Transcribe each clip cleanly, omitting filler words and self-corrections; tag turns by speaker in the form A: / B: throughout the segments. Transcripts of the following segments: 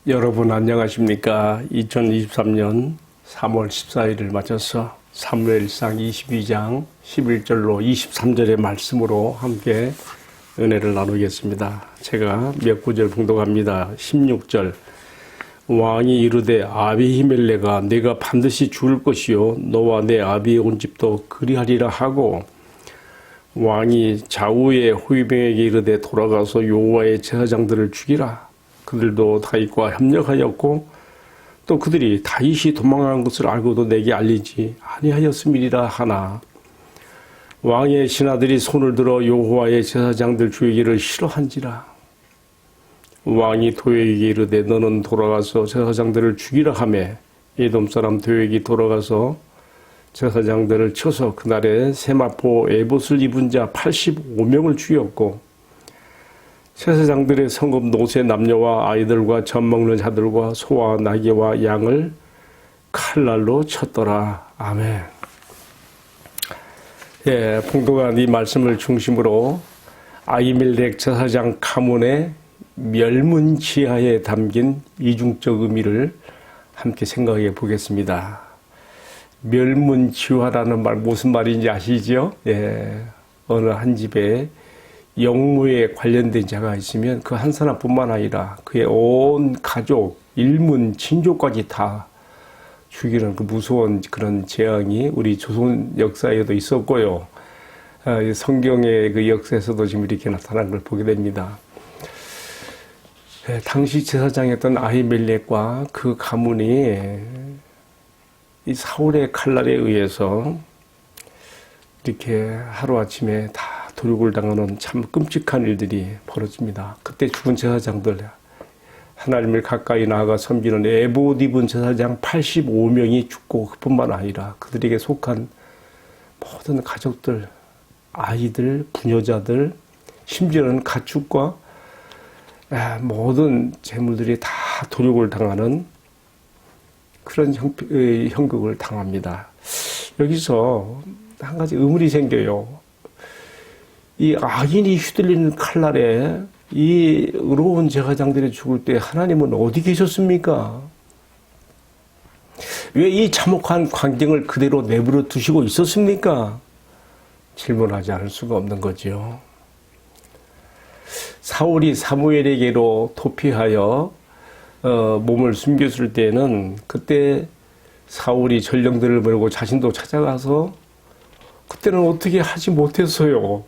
A: 여러분 안녕하십니까? 2023년 3월 14일을 맞춰서 사무엘상 22장 11절로 23절의 말씀으로 함께 은혜를 나누겠습니다. 제가 몇 구절 봉독합니다. 16절 왕이 이르되 아비히멜레가 내가 반드시 죽을 것이요 너와 내 아비의 온 집도 그리하리라 하고 왕이 좌우의 호위병에게 이르되 돌아가서 여호와의 제사장들을 죽이라. 그들도 다윗과 협력하였고 또 그들이 다윗이 도망한 것을 알고도 내게 알리지 아니하였음이니라 하나 왕의 신하들이 손을 들어 여호와의 제사장들 죽이기를 싫어한지라. 왕이 도액에게 이르되 너는 돌아가서 제사장들을 죽이라 하매 에돔 사람 도액이 돌아가서 제사장들을 쳐서 그날에 세마포 에봇을 입은 자 85명을 죽였고 제사장들의 성읍 노새 남녀와 아이들과 젖 먹는 자들과 소와 나귀와 양을 칼날로 쳤더라. 아멘. 예, 봉독한 이 말씀을 중심으로 아히멜렉 제사장 가문의 멸문지하에 담긴 이중적 의미를 함께 생각해 보겠습니다. 멸문지화라는 말 무슨 말인지 아시죠? 예, 어느 한 집에 영무에 관련된 자가 있으면 그 한 사람뿐만 아니라 그의 온 가족, 일문, 친족까지 다 죽이는 그 무서운 그런 재앙이 우리 조선 역사에도 있었고요. 성경의 그 역사에서도 지금 이렇게 나타난 걸 보게 됩니다. 당시 제사장이었던 아히멜렉과 그 가문이 이 사울의 칼날에 의해서 이렇게 하루아침에 다 도륙을 당하는 참 끔찍한 일들이 벌어집니다. 그때 죽은 제사장들, 하나님을 가까이 나아가 섬기는 에봇 입은 제사장 85명이 죽고 그뿐만 아니라 그들에게 속한 모든 가족들, 아이들, 부녀자들, 심지어는 가축과 모든 재물들이 다 도륙을 당하는 그런 형극을 당합니다. 여기서 한 가지 의문이 생겨요. 이 악인이 휘둘리는 칼날에 이 의로운 제사장들이 죽을 때 하나님은 어디 계셨습니까? 왜 이 참혹한 광경을 그대로 내버려 두시고 있었습니까? 질문하지 않을 수가 없는 거죠. 사울이 사무엘에게로 도피하여 몸을 숨겼을 때는 그때 사울이 전령들을 몰고 자신도 찾아가서 그때는 어떻게 하지 못했어요.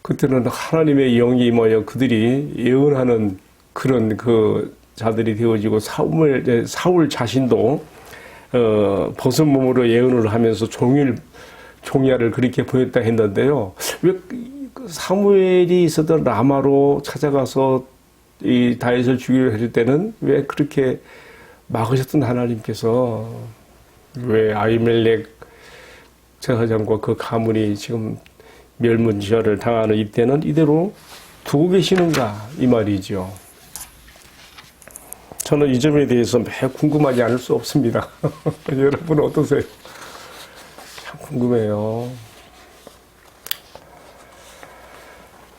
A: 그때는 하나님의 영이 임하여 그들이 예언하는 그런 그 자들이 되어지고 사울 자신도 벗은 몸으로 예언을 하면서 종야를 그렇게 보였다 했는데요. 왜 사무엘이 있었던 라마로 찾아가서 이 다윗을 죽이려 했을 때는 왜 그렇게 막으셨던 하나님께서 왜 아히멜렉 제사장과 그 가문이 지금 멸문지화를 당하는 이때는 이대로 두고 계시는가 이 말이죠. 저는 이 점에 대해서 매우 궁금하지 않을 수 없습니다. 여러분 어떠세요? 참 궁금해요.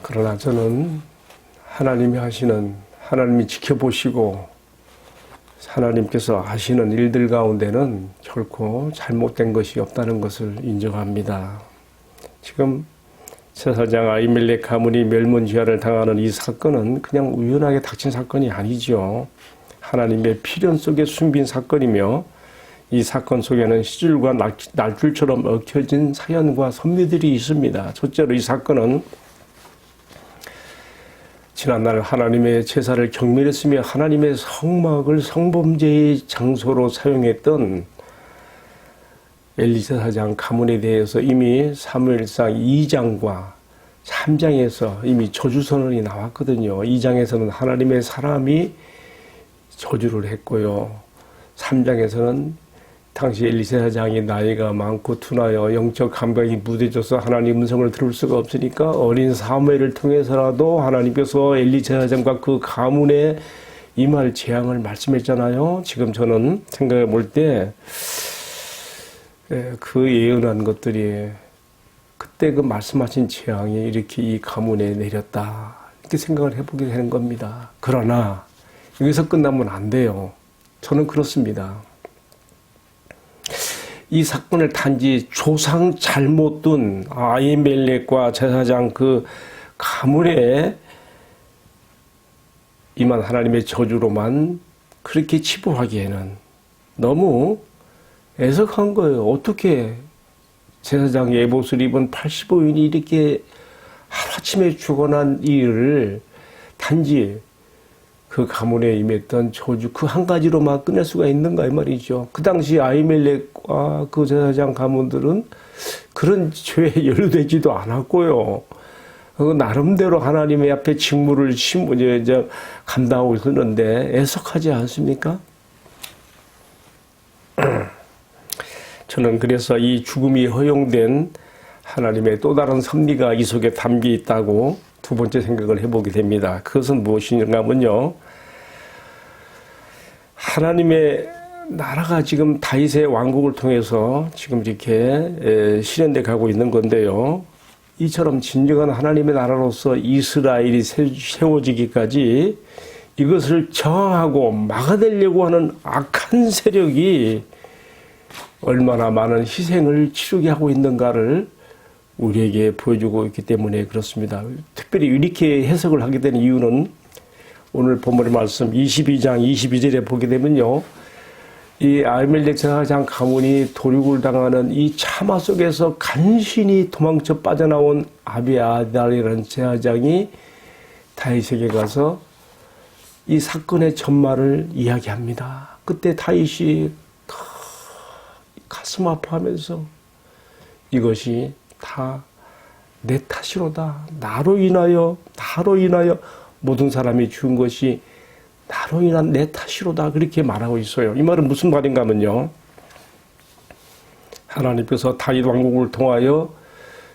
A: 그러나 저는 하나님이 지켜보시고 하나님께서 하시는 일들 가운데는 결코 잘못된 것이 없다는 것을 인정합니다. 지금 제사장 아히멜렉 가문이 멸문지화를 당하는 이 사건은 그냥 우연하게 닥친 사건이 아니죠. 하나님의 필연 속에 숨긴 사건이며 이 사건 속에는 시줄과 날줄처럼 얽혀진 사연과 선미들이 있습니다. 첫째로 이 사건은 지난날 하나님의 제사를 경멸했으며 하나님의 성막을 성범죄의 장소로 사용했던 엘리 제사장 가문에 대해서 이미 사무엘상 2장과 3장에서 이미 저주선언이 나왔거든요. 2장에서는 하나님의 사람이 저주를 했고요. 3장에서는 당시 엘리 제사장이 나이가 많고 둔하여 영적 감각이 무뎌져서 하나님 음성을 들을 수가 없으니까 어린 사무엘을 통해서라도 하나님께서 엘리 제사장과 그 가문에 임할 재앙을 말씀했잖아요. 지금 저는 생각해 볼 때 그 예언한 것들이 그때 그 말씀하신 재앙이 이렇게 이 가문에 내렸다 이렇게 생각을 해보게 되는 겁니다. 그러나 여기서 끝나면 안 돼요. 저는 그렇습니다. 이 사건을 단지 조상 잘못 둔 아히멜렉과 제사장 그 가문에 임한 하나님의 저주로만 그렇게 치부하기에는 너무 애석한 거예요. 어떻게 제사장 예봇을 입은 85인이 이렇게 하루아침에 죽어난 일을 단지 그 가문에 임했던 저주 그 한 가지로만 끝낼 수가 있는가 이 말이죠. 그 당시 아히멜렉과 그 제사장 가문들은 그런 죄에 연루되지도 않았고요. 나름대로 하나님의 앞에 직무를 감당하고 있었는데 애석하지 않습니까? 저는 그래서 이 죽음이 허용된 하나님의 또 다른 섭리가 이 속에 담겨 있다고 두 번째 생각을 해보게 됩니다. 그것은 무엇인가 하면요. 하나님의 나라가 지금 다윗의 왕국을 통해서 지금 이렇게 실현돼 가고 있는 건데요. 이처럼 진정한 하나님의 나라로서 이스라엘이 세워지기까지 이것을 저항하고 막아내려고 하는 악한 세력이 얼마나 많은 희생을 치르게 하고 있는가를 우리에게 보여주고 있기 때문에 그렇습니다. 특별히 이렇게 해석을 하게 된 이유는 오늘 본문의 말씀 22장 22절에 보게 되면요. 이 아히멜렉 제사장 가문이 도륙을 당하는 이 참화 속에서 간신히 도망쳐 빠져나온 아비아달이라는 제사장이 다윗에게 가서 이 사건의 전말을 이야기합니다. 그때 다윗이 가슴 아파하면서 이것이 다 내 탓이로다. 나로 인하여 모든 사람이 죽은 것이 나로 인한 내 탓이로다. 그렇게 말하고 있어요. 이 말은 무슨 말인가 하면요. 하나님께서 다윗 왕국을 통하여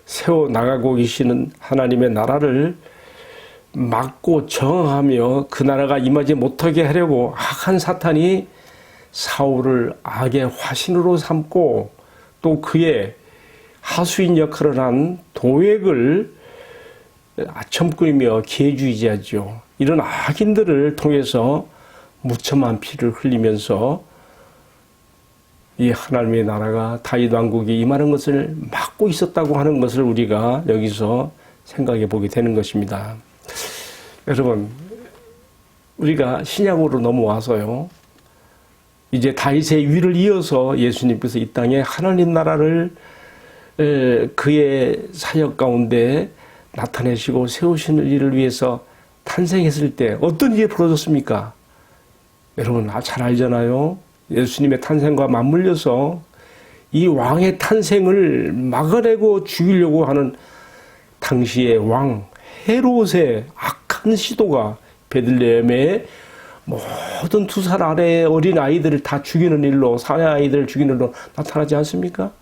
A: 세워나가고 계시는 하나님의 나라를 막고 저항하며 그 나라가 임하지 못하게 하려고 악한 사탄이 사울을 악의 화신으로 삼고 또 그의 하수인 역할을 한 도액을 아첨꾸리며 기회주의자죠. 이런 악인들을 통해서 무참한 피를 흘리면서 이 하나님의 나라가 다윗 왕국이 임하는 것을 막고 있었다고 하는 것을 우리가 여기서 생각해 보게 되는 것입니다. 여러분, 우리가 신약으로 넘어와서요. 이제 다윗의 위를 이어서 예수님께서 이 땅에 하나님 나라를 그의 사역 가운데 나타내시고 세우시는 일을 위해서 탄생했을 때 어떤 일이 벌어졌습니까? 여러분 잘 알잖아요. 예수님의 탄생과 맞물려서 이 왕의 탄생을 막아내고 죽이려고 하는 당시의 왕 헤롯의 악한 시도가 베들레헴의 모든 2살 아래의 어린 아이들을 다 죽이는 일로 사내 아이들을 죽이는 일로 나타나지 않습니까?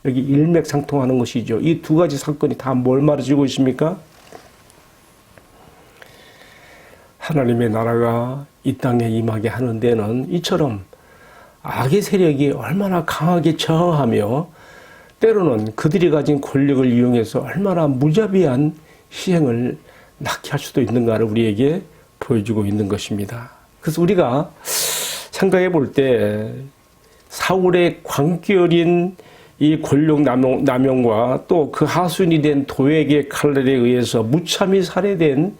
A: 여기 일맥상통하는 것이죠. 이 두 가지 사건이 다 뭘 말해주고 있습니까? 하나님의 나라가 이 땅에 임하게 하는 데는 이처럼 악의 세력이 얼마나 강하게 저항하며 때로는 그들이 가진 권력을 이용해서 얼마나 무자비한 희생을 낳게 할 수도 있는가를 우리에게 보여주고 있는 것입니다. 그래서 우리가 생각해 볼 때 사울의 광기어린 이 권력 남용과 또 그 하수인이 된 도액의 칼날에 의해서 무참히 살해된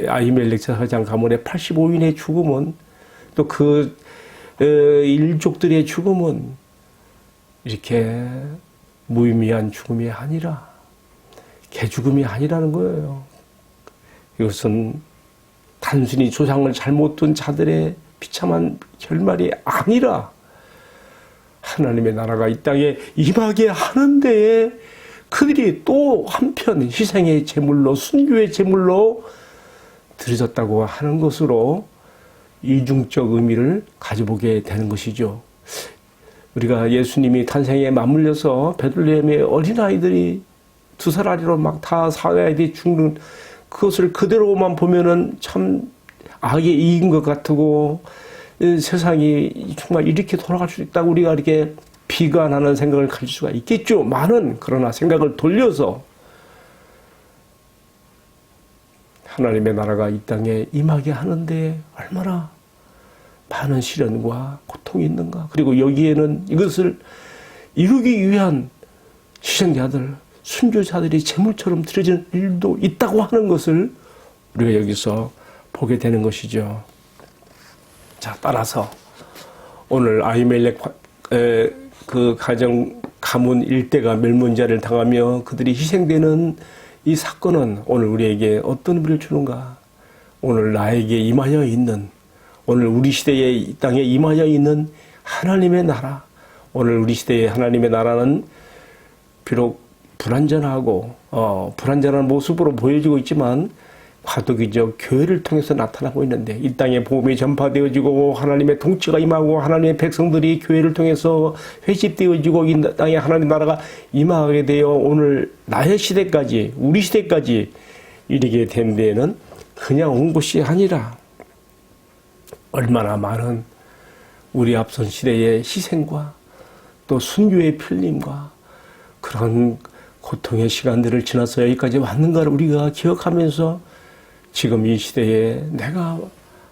A: 아히멜렉 제사장 가문의 85인의 죽음은 또 그 일족들의 죽음은 이렇게 무의미한 죽음이 아니라 개죽음이 아니라는 거예요. 이것은 단순히 조상을 잘못 둔 자들의 비참한 결말이 아니라 하나님의 나라가 이 땅에 임하게 하는 데에 그들이 또 한편 희생의 제물로 순교의 제물로 드려졌다고 하는 것으로 이중적 의미를 가져보게 되는 것이죠. 우리가 예수님이 탄생에 맞물려서 베들레헴의 어린아이들이 2살 아래로 막 다 사회아이들이 죽는 그것을 그대로만 보면은 참 악에 이긴 것 같고 세상이 정말 이렇게 돌아갈 수 있다고 우리가 이렇게 비관하는 생각을 가질 수가 있겠죠. 그러나 생각을 돌려서 하나님의 나라가 이 땅에 임하게 하는데 얼마나 많은 시련과 고통이 있는가. 그리고 여기에는 이것을 이루기 위한 희생자들, 순교자들이 제물처럼 드려지는 일도 있다고 하는 것을 우리가 여기서 보게 되는 것이죠. 자, 따라서 오늘 아히멜렉 그 가정 가문 일대가 멸문자를 당하며 그들이 희생되는 이 사건은 오늘 우리에게 어떤 의미를 주는가? 오늘 나에게 임하여 있는, 오늘 우리 시대에 이 땅에 임하여 있는 하나님의 나라, 오늘 우리 시대의 하나님의 나라는 비록 불완전하고 불완전한 모습으로 보여지고 있지만 과도기적 교회를 통해서 나타나고 있는데, 이 땅에 복음이 전파되어지고 하나님의 통치가 임하고 하나님의 백성들이 교회를 통해서 회집되어지고 이 땅에 하나님 나라가 임하게 되어 오늘 나의 시대까지, 우리 시대까지 이르게 된 데에는 그냥 온 것이 아니라 얼마나 많은 우리 앞선 시대의 희생과 또 순교의 필림과 그런 고통의 시간들을 지나서 여기까지 왔는가를 우리가 기억하면서 지금 이 시대에 내가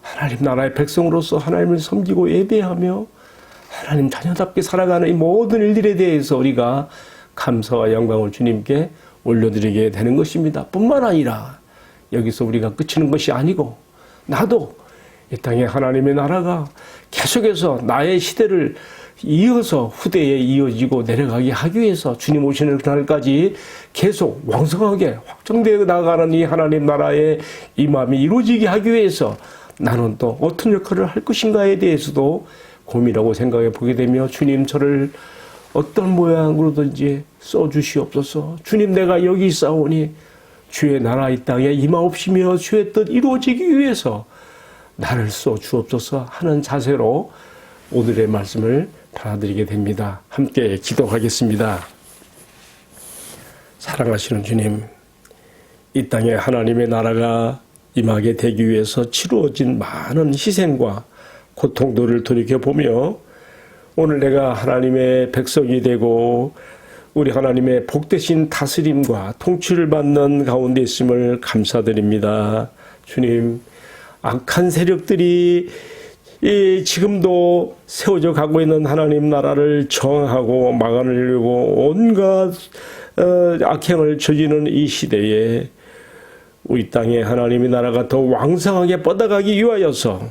A: 하나님 나라의 백성으로서 하나님을 섬기고 예배하며 하나님 자녀답게 살아가는 이 모든 일들에 대해서 우리가 감사와 영광을 주님께 올려드리게 되는 것입니다. 뿐만 아니라 여기서 우리가 그치는 것이 아니고 나도 이 땅에 하나님의 나라가 계속해서 나의 시대를 이어서 후대에 이어지고 내려가게 하기 위해서 주님 오시는 그날까지 계속 왕성하게 확정되어 나가는 이 하나님 나라의 이 마음이 이루어지게 하기 위해서 나는 또 어떤 역할을 할 것인가에 대해서도 고민하고 생각해 보게 되며, 주님 저를 어떤 모양으로든지 써주시옵소서. 주님 내가 여기 있사오니 주의 나라 이 땅에 임하옵시며 주의 뜻 이루어지기 위해서 나를 써주옵소서 하는 자세로 오늘의 말씀을 받아들이게 됩니다. 함께 기도하겠습니다. 사랑하시는 주님, 이 땅에 하나님의 나라가 임하게 되기 위해서 치루어진 많은 희생과 고통들을 돌이켜보며 오늘 내가 하나님의 백성이 되고 우리 하나님의 복되신 다스림과 통치를 받는 가운데 있음을 감사드립니다. 주님, 악한 세력들이 지금도 세워져 가고 있는 하나님 나라를 정하고 막아내려고 온갖 악행을 저지르는 이 시대에 우리 땅에 하나님의 나라가 더 왕성하게 뻗어가기 위하여서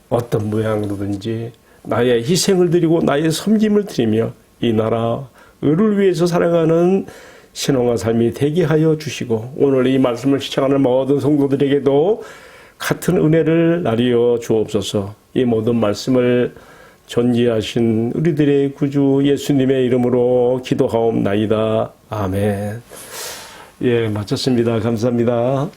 A: 어떤 모양으로든지 나의 희생을 드리고 나의 섬김을 드리며 이 나라 의를 위해서 살아가는 신앙과 삶이 되게 하여 주시고, 오늘 이 말씀을 시청하는 모든 성도들에게도 같은 은혜를 나리어 주옵소서. 이 모든 말씀을 존귀하신 우리들의 구주 예수님의 이름으로 기도하옵나이다. 아멘. 예, 마쳤습니다. 감사합니다.